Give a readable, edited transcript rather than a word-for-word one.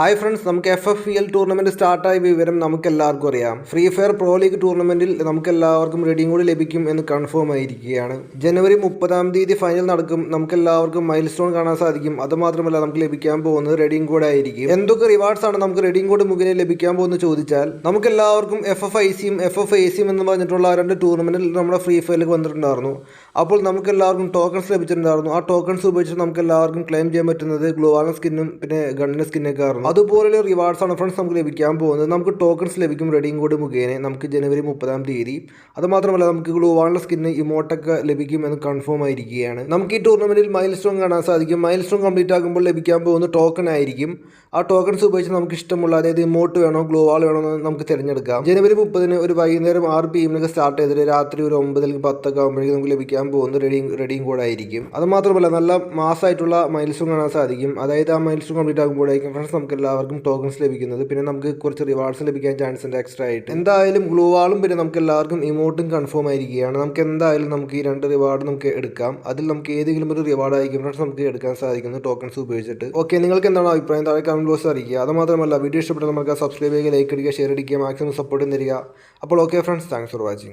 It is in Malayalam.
ഹായ് ഫ്രണ്ട്സ്, നമുക്ക് FFPL ടൂർണമെൻറ്റ് സ്റ്റാർട്ടായ വിവരം നമുക്കെല്ലാവർക്കും അറിയാം. ഫ്രീ ഫയർ പ്രോ ലീഗ് ടൂർണമെൻറ്റിൽ നമുക്കെല്ലാവർക്കും റെഡിയും കൂടി ലഭിക്കും എന്ന് കൺഫേം ആയിരിക്കുകയാണ്. ജനുവരി 30 ഫൈനൽ നടക്കും. നമുക്കെല്ലാവർക്കും മൈൽ സ്റ്റോൺ കാണാൻ സാധിക്കും. അതുമാത്രമല്ല, നമുക്ക് ലഭിക്കാൻ പോകുന്നത് റെഡിയും കോഡ് ആയിരിക്കും. എന്തൊക്കെ റിവാർഡ്സ് ആണ് നമുക്ക് റെഡിയും കോഡ് മുഖേന ലഭിക്കാൻ പോകുന്നത് ചോദിച്ചാൽ, നമുക്കെല്ലാവർക്കും FFICയും FFACയും എന്ന് പറഞ്ഞിട്ടുള്ള രണ്ട് ടൂർണമെൻറ്റിൽ നമ്മുടെ ഫ്രീ ഫയറിലേക്ക് വന്നിട്ടുണ്ടായിരുന്നു. അപ്പോൾ നമുക്കെല്ലാവർക്കും ടോക്കൺസ് ലഭിച്ചിട്ടുണ്ടായിരുന്നു. ആ ടോക്കൺസ് ഉപയോഗിച്ച് നമുക്കെല്ലാവർക്കും ക്ലെയിം ചെയ്യാൻ പറ്റുന്നത് ഗ്ലോവാൾ സ്കിന്നും പിന്നെ ഗണ്ണിൻ്റെ സ്കിന്നൊക്കെ ആയിരുന്നു. അതുപോലുള്ള റിവാർഡ്സ് ആണ് ഫ്രണ്ട്സ് നമുക്ക് ലഭിക്കാൻ പോകുന്നത്. നമുക്ക് ടോക്കൺസ് ലഭിക്കും റെഡിയും കോഡ് മുഖേന നമുക്ക് ജനുവരി 30. അതുമാത്രമല്ല, നമുക്ക് ഗ്ലോവാളിൻ്റെ സ്കിന്ന് ഇമോട്ടൊക്കെ ലഭിക്കും എന്ന് കൺഫേം ആയിരിക്കുകയാണ്. നമുക്ക് ഈ ടൂർണമെൻറ്റിൽ മൈൽ സ്റ്റോൺ കാണാൻ സാധിക്കും. മൈൽ സ്റ്റോൺ കംപ്ലീറ്റ് ആകുമ്പോൾ ലഭിക്കാൻ പോകുന്ന ടോക്കൺ ആയിരിക്കും. ആ ടോക്കൺസ് ഉപയോഗിച്ച് നമുക്ക് ഇഷ്ടമുള്ള, അതായത് ഇമോട്ട് വേണോ ഗ്ലോവാൾ വേണോ എന്ന് നമുക്ക് തിരഞ്ഞെടുക്കാം. ജനുവരി 30 ഒരു വൈകുന്നേരം 6 PM സ്റ്റാർട്ട് ചെയ്തിട്ട് രാത്രി ഒരു 9 അല്ലെങ്കിൽ 10 ഒക്കെ ആകുമ്പോഴേക്കും നമുക്ക് ലഭിക്കാൻ പോകുന്നത് റെഡിയും കോഡ് ആയിരിക്കും. അതുമാത്രമല്ല, നല്ല മാസമായിട്ടുള്ള മൈൽ സ്റ്റോൺ കാണാൻ സാധിക്കും. അതായത് ആ മൈൽ സ്റ്റോൺ കംപ്ലീറ്റ് ആകുമ്പോഴേക്കും ഫ്രണ്ട്സ് നമുക്ക് എല്ലാവർക്കും ടോക്കൺസ് ലഭിക്കുന്നത്. പിന്നെ നമുക്ക് കുറച്ച് റിവാർഡ്സ് ലഭിക്കാൻ ചാൻസ് ഉണ്ട് എക്സ്ട്രാ ആയിട്ട്. എന്തായാലും ഗ്ലൂവാളും പിന്നെ നമുക്ക് എല്ലാവർക്കും ഇമോട്ടും കൺഫേം ആയിരിക്കുകയാണ്. നമുക്ക് എന്തായാലും നമുക്ക് ഈ രണ്ട് റിവാർഡ് നമുക്ക് എടുക്കാം. അതിൽ നമുക്ക് ഏതെങ്കിലും ഒരു റിവാർഡ് ആയിരിക്കും ഫ്രണ്ട്സ് നമുക്ക് എടുക്കാൻ സാധിക്കുന്നത് ടോക്കൺസ് ഉപയോഗിച്ചിട്ട്. ഓക്കെ, നിങ്ങൾക്ക് എന്താണ് അഭിപ്രായം? താഴെ കമന്റ് ബോക്സ് അറിയിക്കുക. അതുമാത്രമല്ല, വീഡിയോ ഇഷ്ടപ്പെട്ടാൽ നമുക്ക് സബ്സ്ക്രൈബ് ചെയ്യുക, ലൈക്ക് അടിക്കുക, ഷെയർ അടിക്കുക, മാക്സിമം സപ്പോർട്ട് തരിക. അപ്പോൾ okay friends, thanks for watching.